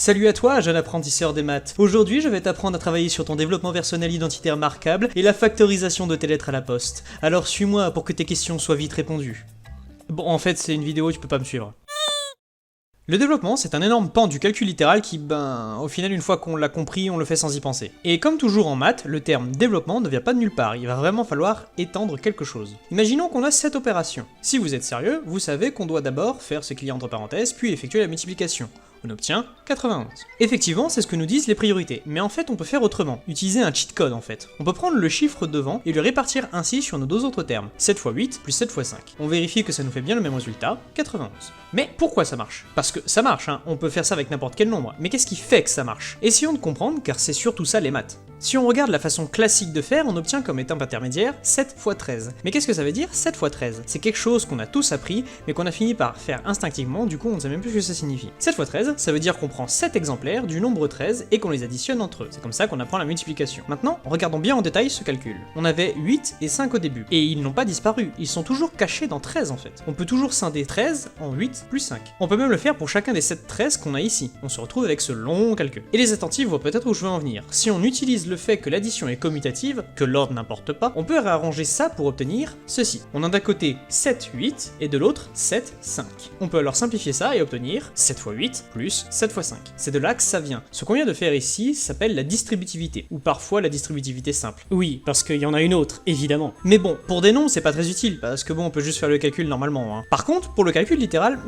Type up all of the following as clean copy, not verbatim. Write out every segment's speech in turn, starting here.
Salut à toi, jeune apprentisseur des maths. Aujourd'hui, je vais t'apprendre à travailler sur ton développement personnel identitaire marquable et la factorisation de tes lettres à la poste. Alors suis-moi pour que tes questions soient vite répondues. Bon, en fait, c'est une vidéo, tu peux pas me suivre. Le développement, c'est un énorme pan du calcul littéral qui, au final, une fois qu'on l'a compris, on le fait sans y penser. Et comme toujours en maths, le terme développement ne vient pas de nulle part, il va vraiment falloir étendre quelque chose. Imaginons qu'on a cette opération. Si vous êtes sérieux, vous savez qu'on doit d'abord faire ce qu'il y a entre parenthèses, puis effectuer la multiplication. On obtient 91. Effectivement, c'est ce que nous disent les priorités, mais en fait on peut faire autrement, utiliser un cheat code en fait. On peut prendre le chiffre devant et le répartir ainsi sur nos deux autres termes, 7 x 8 plus 7 x 5. On vérifie que ça nous fait bien le même résultat, 91. Mais pourquoi ça marche? Parce que ça marche, on peut faire ça avec n'importe quel nombre, mais qu'est-ce qui fait que ça marche? Essayons de comprendre, car c'est surtout ça les maths. Si on regarde la façon classique de faire, on obtient comme étape intermédiaire 7 x 13. Mais qu'est-ce que ça veut dire 7 x 13? C'est quelque chose qu'on a tous appris, mais qu'on a fini par faire instinctivement, du coup on ne sait même plus ce que ça signifie. 7 x 13, ça veut dire qu'on prend 7 exemplaires du nombre 13 et qu'on les additionne entre eux. C'est comme ça qu'on apprend la multiplication. Maintenant, regardons bien en détail ce calcul. On avait 8 et 5 au début, et ils n'ont pas disparu, ils sont toujours cachés dans 13 en fait. On peut toujours scinder 13 en 8 plus 5. On peut même le faire pour chacun des 7 13 qu'on a ici. On se retrouve avec ce long calcul. Et les attentifs voient peut-être où je veux en venir. Si on utilise le fait que l'addition est commutative, que l'ordre n'importe pas, on peut réarranger ça pour obtenir ceci. On a d'un côté 7, 8 et de l'autre 7, 5. On peut alors simplifier ça et obtenir 7 x 8 plus 7 x 5. C'est de là que ça vient. Ce qu'on vient de faire ici s'appelle la distributivité, ou parfois la distributivité simple. Oui, parce qu'il y en a une autre, évidemment. Mais bon, pour des nombres c'est pas très utile, parce que bon, on peut juste faire le calcul normalement. Par contre, pour le calcul littéral,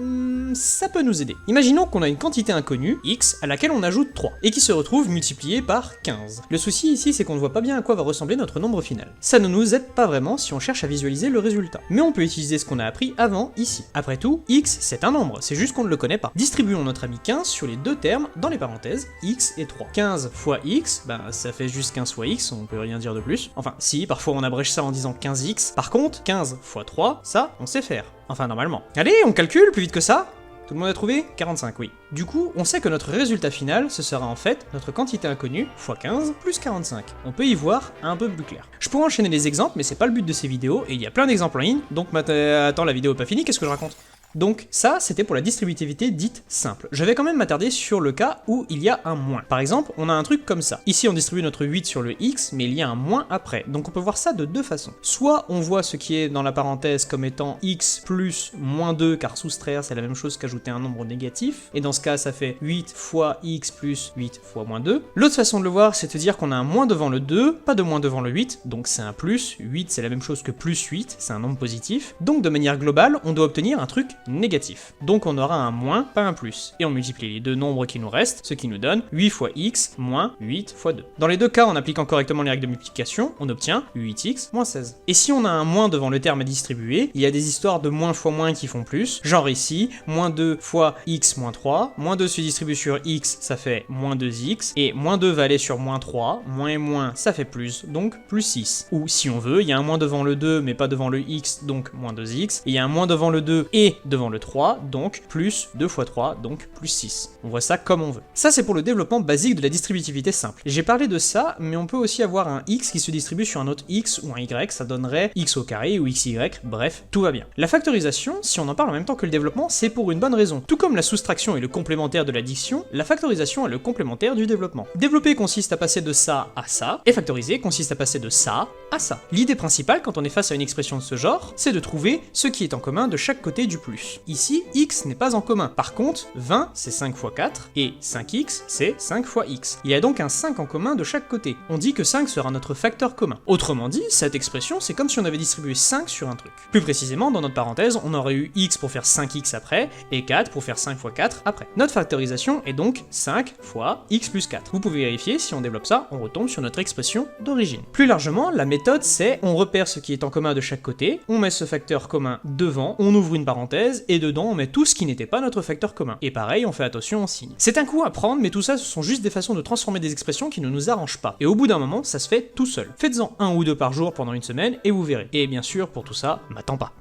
ça peut nous aider. Imaginons qu'on a une quantité inconnue, x, à laquelle on ajoute 3, et qui se retrouve multipliée par 15. Le souci ici, c'est qu'on ne voit pas bien à quoi va ressembler notre nombre final. Ça ne nous aide pas vraiment si on cherche à visualiser le résultat. Mais on peut utiliser ce qu'on a appris avant ici. Après tout, x c'est un nombre, c'est juste qu'on ne le connaît pas. Distribuons notre ami 15 sur les deux termes dans les parenthèses, x et 3. 15 fois x, ça fait juste 15 fois x, on peut rien dire de plus. Enfin si, parfois on abrège ça en disant 15x. Par contre, 15 fois 3, ça, on sait faire. Enfin normalement. Allez, on calcule plus vite que ça. Tout le monde a trouvé? 45, oui. Du coup, on sait que notre résultat final, ce sera en fait notre quantité inconnue fois 15 plus 45. On peut y voir un peu plus clair. Je pourrais enchaîner les exemples, mais c'est pas le but de ces vidéos, et il y a plein d'exemples en ligne, donc attends, la vidéo est pas finie, qu'est-ce que je raconte? Donc ça, c'était pour la distributivité dite simple. Je vais quand même m'attarder sur le cas où il y a un moins. Par exemple, on a un truc comme ça. Ici, on distribue notre 8 sur le x, mais il y a un moins après. Donc on peut voir ça de deux façons. Soit on voit ce qui est dans la parenthèse comme étant x plus moins 2, car soustraire, c'est la même chose qu'ajouter un nombre négatif. Et dans ce cas, ça fait 8 fois x plus 8 fois moins 2. L'autre façon de le voir, c'est de dire qu'on a un moins devant le 2, pas de moins devant le 8, donc c'est un plus. 8, c'est la même chose que plus 8, c'est un nombre positif. Donc de manière globale, on doit obtenir un truc négatif. Donc on aura un moins, pas un plus. Et on multiplie les deux nombres qui nous restent, ce qui nous donne 8 fois x moins 8 fois 2. Dans les deux cas, en appliquant correctement les règles de multiplication, on obtient 8x moins 16. Et si on a un moins devant le terme à distribuer, il y a des histoires de moins fois moins qui font plus, genre ici, moins 2 fois x moins 3, moins 2 se distribue sur x, ça fait moins 2x, et moins 2 va aller sur moins 3, moins et moins, ça fait plus, donc plus 6. Ou si on veut, il y a un moins devant le 2, mais pas devant le x, donc moins 2x, et il y a un moins devant le 2 et devant le 3, donc plus 2 fois 3, donc plus 6. On voit ça comme on veut. Ça, c'est pour le développement basique de la distributivité simple. J'ai parlé de ça, mais on peut aussi avoir un x qui se distribue sur un autre x ou un y, ça donnerait x au carré ou xy, bref, tout va bien. La factorisation, si on en parle en même temps que le développement, c'est pour une bonne raison. Tout comme la soustraction est le complémentaire de l'addition, la factorisation est le complémentaire du développement. Développer consiste à passer de ça à ça, et factoriser consiste à passer de ça à ça. L'idée principale, quand on est face à une expression de ce genre, c'est de trouver ce qui est en commun de chaque côté du plus. Ici, x n'est pas en commun. Par contre, 20, c'est 5 fois 4, et 5x, c'est 5 fois x. Il y a donc un 5 en commun de chaque côté. On dit que 5 sera notre facteur commun. Autrement dit, cette expression, c'est comme si on avait distribué 5 sur un truc. Plus précisément, dans notre parenthèse, on aurait eu x pour faire 5x après, et 4 pour faire 5 fois 4 après. Notre factorisation est donc 5 fois x plus 4. Vous pouvez vérifier, si on développe ça, on retombe sur notre expression d'origine. Plus largement, la méthode, c'est on repère ce qui est en commun de chaque côté, on met ce facteur commun devant, on ouvre une parenthèse, et dedans, on met tout ce qui n'était pas notre facteur commun. Et pareil, on fait attention en signe. C'est un coup à prendre, mais tout ça, ce sont juste des façons de transformer des expressions qui ne nous arrangent pas. Et au bout d'un moment, ça se fait tout seul. Faites-en un ou deux par jour pendant une semaine, et vous verrez. Et bien sûr, pour tout ça, m'attends pas.